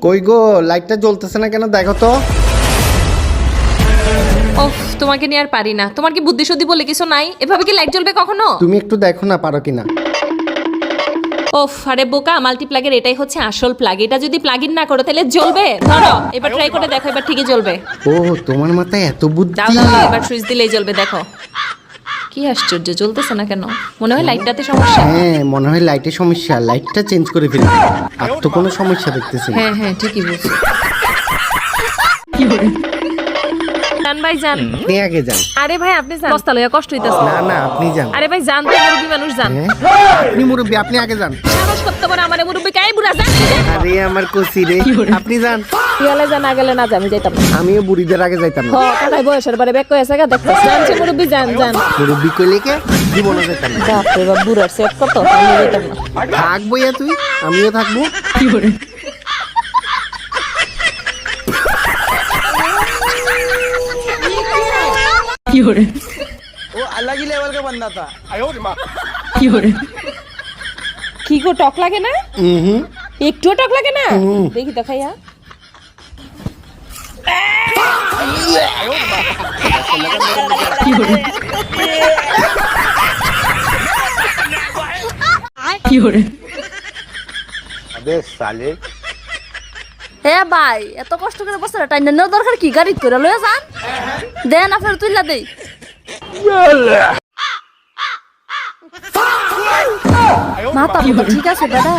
কই গো, লাইটটা জ্বলতেছে না কেন দেখো তো। ওফ, তোমাকে নিয়ে আর পারি না। তোমার কি বুদ্ধি শুদ্ধি বলে কিছু নাই? এভাবে কি লাইট জ্বলবে কখনো? তুমি একটু দেখো না, পারো কিনা। ওফ, আরে বোকা, মাল্টিপ্লাগের এটাই হচ্ছে আসল প্লাগ। এটা যদি প্লাগ ইন না করো তাহলে জ্বলবে? ধরো, এবার ট্রাই করে দেখো, এবার ঠিকই জ্বলবে। ও, তোমার মাথায় এত বুদ্ধি। দাও দাও, এবার সুইচ দিলেই জ্বলবে, দেখো। কি আশ্চর্য, জ্বলতেছে না কেন? মনে হয় লাইটটাতে সমস্যা। হ্যাঁ, মনে হয় লাইটের সমস্যা। লাইটটা চেঞ্জ করে ফেলি। আর তো কোনো সমস্যা দেখতেছি না। হ্যাঁ হ্যাঁ, ঠিকই বলছো। জান ভাই যান। আপনি আগে যান। আরে ভাই আপনি যান, বস্তা লইয়া কষ্ট হইতাছে। না না, আপনি যান। আরে ভাই যান, তো মুরব্বী মানুষ যান। হ্যাঁ, আপনি মুরব্বী, আপনি আগে যান। সাহস করতে পারে আমারে মুরব্বী কাই বুড়া যান। আরে আমার কচি রে, আপনি যান। গেলে যান, না গেলে না, আমি যাইতাম না। আমিও বুড়িদের আগে যাইতাম না। হ, কাটাই বয়সের বারে ব্যাক কইছে গা, দেখতেছ জানছে মুরব্বী, যান যান। মুরব্বী কইলে কে জীবনে যেতাম না। বাপ রে বাপ, বুড়ার সেট কত, আমি যাইতাম না। থাকবো ইয়া তুই, আমিও থাকবো। কি করে? কি করে? वो अलग ही लेवल का बंदा था। কি করে? কি গো, টক লাগে না? হুম। একটুও টক লাগে না? দেখি তো খাইয়া। কি করে? কি করে? अबे साले হে ভাই, এত কষ্ট করে বসে টাইনা নেওয়া দরকার কি? গাড়ি করে লয়ে যান, দেন আপনার তুইলা দেই। মাথা মুথা ঠিক আছে দাদা?